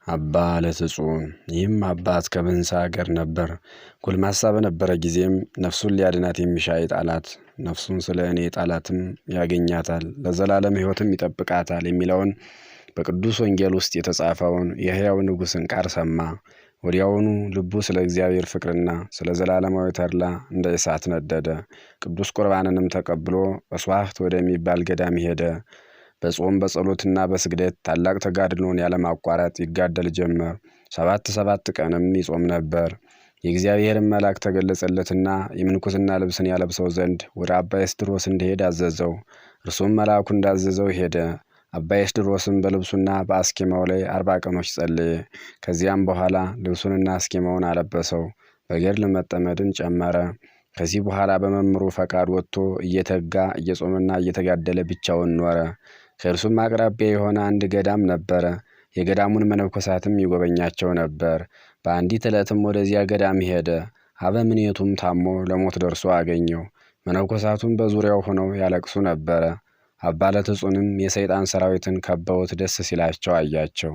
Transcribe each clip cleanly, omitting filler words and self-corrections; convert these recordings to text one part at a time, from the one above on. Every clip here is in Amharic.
አባ ለትጹን ይህም አባት ከብንሳ ሀገር ነበር። ጎልማሳ በነበረ ጊዜም ነፍሱን ሊያድናት የሚሻ የጣላት ነፍሱን ስለ እኔ ጣላትም ያገኛታል ለዘላለም ሕይወትም ይጠብቃታል የሚለውን በቅዱስ ወንጌል ውስጥ የተጻፈውን የሕያው ንጉሥን ቃል ሰማ። ወዲያውኑ ልቡ ስለ እግዚአብሔር ፍቅርና ስለ ዘላለማዊ ተድላ እንደ እሳት ነደደ። ቅዱስ ቁርባንንም ተቀብሎ በስዋዕት ወደሚባል ገዳም ሄደ። በጾም በጸሎትና በስግደት ታላቅ ተጋድሎን ያለማቋረጥ ይጋደል ጀመር። ሰባት ቀንም ይጾም ነበር። የእግዚአብሔርን መልአክ ተገለጸለትና የምንኩስና ልብስን ያለብሰው ዘንድ ወደ አባ ኤስድሮስ እንዲሄድ አዘዘው። እርሱም መልአኩ እንዳዘዘው ሄደ። አባ ኤስድሮስም በልብሱና በአስኬማው ላይ 40 ቀኖች ጸለየ። ከዚያም በኋላ ልብሱንና አስኬማውን አለበሰው። በገድል መጠመድን ጨመረ። ከዚህ በኋላ በመምህሩ ፈቃድ ወጥቶ እየተጋ እየጾመና እየተጋደለ ብቻውን ኖረ። ከእርሱም አቅራቢያ የሆነ አንድ ገዳም ነበረ። የገዳሙን መነኮሳትም ይጎበኛቸው ነበር። በአንዲት ዕለትም ወደዚያ ገዳም ሄደ። አበምኔቱም ታሞ ለሞት ደርሶ አገኘው። መነኮሳቱም በዙሪያው ሆነው ያለቅሱ ነበረ። አባ ለትጹንም የሰይጣን ሰራዊትን ከበውት ደስ ሲላቸው አያቸው።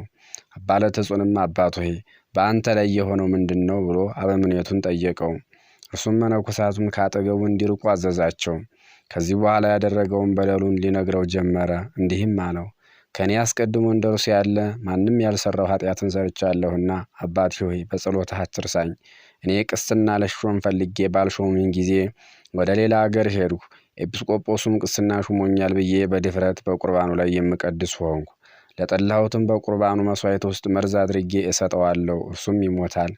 አባ ለትጹንም አባት ሆይ በአንተ ላይ የሆነው ምንድን ነው ብሎ አበምኔቱን ጠየቀው። እርሱም መነኮሳቱን ካጠገቡ እንዲርቁ አዘዛቸው። ከዚህ በኋላ ያደረገውን በደሉን ሊነግረው ጀመረ። እንዲህም አለው፣ ከኔ አስቀድሞ እንደርሱ ያለ ማንም ያልሰራው ኃጢአትን ሰርቻለሁና አባቴ ሆይ በጸሎትህ አትርሳኝ። እኔ ቅስና ለሾም ፈልጌ ባልሾሙኝ ጊዜ ወደ ሌላ አገር ሄድኩ። ኤጲስቆጶሱም ቅስና ሹሞኛል ብዬ በድፍረት በቁርባኑ ላይ የምቀድስ ሆንኩ። ለጠላሁትም በቁርባኑ መስዋዕት ውስጥ መርዝ አድርጌ እሰጠዋለሁ፣ እርሱም ይሞታል።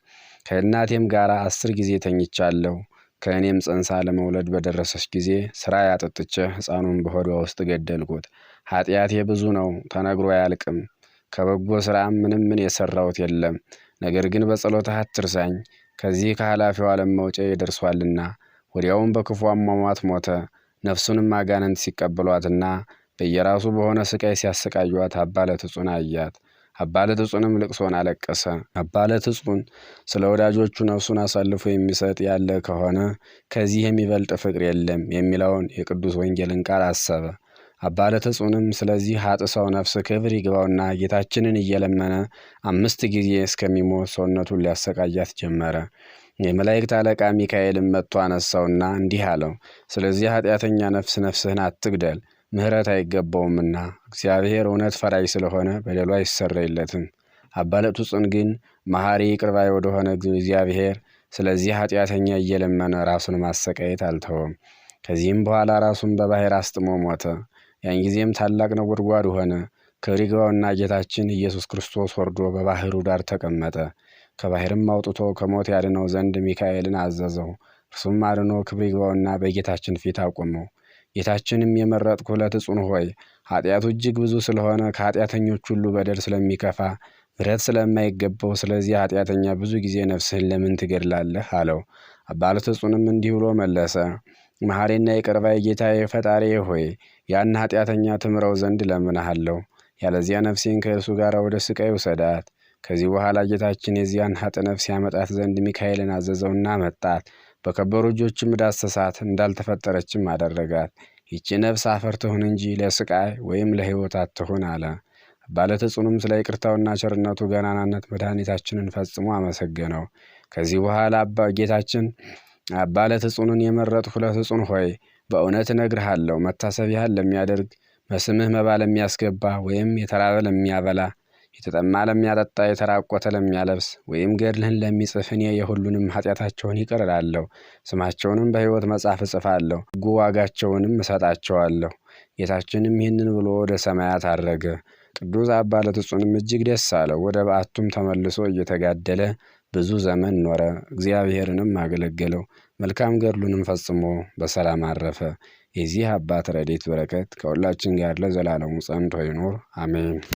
ከእናቴም ጋር 10 ጊዜ ተኝቻለሁ። ከእኔም ጽንሳ ለመውለድ በደረሰች ጊዜ ስራ ያጠጥቼ ሕፃኑን በሆዷ ውስጥ ገደልኩት። ኃጢአቴ ብዙ ነው፣ ተነግሮ አያልቅም። ከበጎ ስራም ምንም የሰራሁት የለም። ነገር ግን በጸሎትህ አትርሳኝ፣ ከዚህ ከኃላፊው ዓለም መውጫ ይደርሷልና። ወዲያውም በክፉ አሟሟት ሞተ። ነፍሱንም አጋንንት ሲቀበሏትና በየራሱ በሆነ ስቃይ ሲያሰቃዩት አባ ለትጹን አያት። አባ ለትጹንም ልቅሶን አለቀሰ። አባ ለትጹን ስለ ወዳጆቹ ነፍሱን አሳልፎ የሚሰጥ ያለ ከሆነ ከዚህ የሚበልጥ ፍቅር የለም የሚለውን የቅዱስ ወንጌልን ቃል አሰበ። አባ ለትጹንም ስለዚህ ኃጥ ሰው ነፍስ ክብር ይግባውና ጌታችንን እየለመነ 5 ጊዜ እስከሚሞት ሰውነቱን ሊያሰቃያት ጀመረ። የመላእክት አለቃ ሚካኤልም መጥቶ አነሳውና እንዲህ አለው፣ ስለዚህ ኃጢአተኛ ነፍስ ነፍስህን አትግደል፣ ምሕረት አይገባውምና እግዚአብሔር እውነት ፈራጅ ስለሆነ በደሉ አይሰረይለትም። አባ ለትጹን ግን መሐሪ ይቅር ባይ ወደሆነ እግዚአብሔር ስለዚህ ኃጢአተኛ እየለመነ ራሱን ማሰቃየት አልተወም። ከዚህም በኋላ ራሱን በባህር አስጥሞ ሞተ። ያን ጊዜም ታላቅ ነጎድጓድ ሆነ። ክብር ይግባውና ጌታችን ኢየሱስ ክርስቶስ ወርዶ በባህሩ ዳር ተቀመጠ። ከባህርም አውጥቶ ከሞት ያድነው ዘንድ ሚካኤልን አዘዘው። እርሱም አድኖ ክብር ይግባውና በጌታችን ፊት አቆመው። ጌታችንም የመረጥኩህ ለትጹን ሆይ ኃጢአቱ እጅግ ብዙ ስለሆነ ከኃጢአተኞች ሁሉ በደል ስለሚከፋ ምሕረት ስለማይገባው ስለዚህ ኃጢአተኛ ብዙ ጊዜ ነፍስህን ለምን ትገድላለህ? አለው። አባ ለትጹንም እንዲህ ብሎ መለሰ፣ መሐሪና ይቅር ባይ ጌታዬ ፈጣሪዬ ሆይ ያን ኃጢአተኛ ትምረው ዘንድ እለምንሃለሁ። ያለዚያ ነፍሴን ከእርሱ ጋር ወደ ስቃይ ውሰዳት። ከዚህ በኋላ ጌታችን የዚያን ኃጥ ነፍስ ያመጣት ዘንድ ሚካኤልን አዘዘውና መጣት። በከበሩ እጆችም ዳሰሳት፣ እንዳልተፈጠረችም አደረጋት። ይቺ ነፍስ አፈር ትሁን እንጂ ለስቃይ ወይም ለሕይወት አትሁን አለ። አባ ለትጹንም ስለ ይቅርታውና ቸርነቱ ገናናነት መድኃኒታችንን ፈጽሞ አመሰገነው። ከዚህ በኋላ ጌታችን አባ ለትጹንን የመረጥሁ ለትጹን ሆይ በእውነት እነግርሃለሁ፣ መታሰቢያህን ለሚያደርግ በስምህ መባ ለሚያስገባ ወይም የተራበ ለሚያበላ የተጠማ ለሚያጠጣ የተራቆተ ለሚያለብስ ወይም ገድልህን ለሚጽፍ እኔ የሁሉንም ኃጢአታቸውን ይቅር እላለሁ፣ ስማቸውንም በሕይወት መጽሐፍ እጽፋለሁ፣ በጎ ዋጋቸውንም እሰጣቸዋለሁ። ጌታችንም ይህንን ብሎ ወደ ሰማያት አረገ። ቅዱስ አባ ለትጹንም እጅግ ደስ አለው። ወደ በዓቱም ተመልሶ እየተጋደለ ብዙ ዘመን ኖረ። እግዚአብሔርንም አገለገለው። መልካም ገድሉንም ፈጽሞ በሰላም አረፈ። የዚህ አባት ረድኤት በረከት ከሁላችን ጋር ለዘላለሙ ጸንቶ ይኑር አሜን።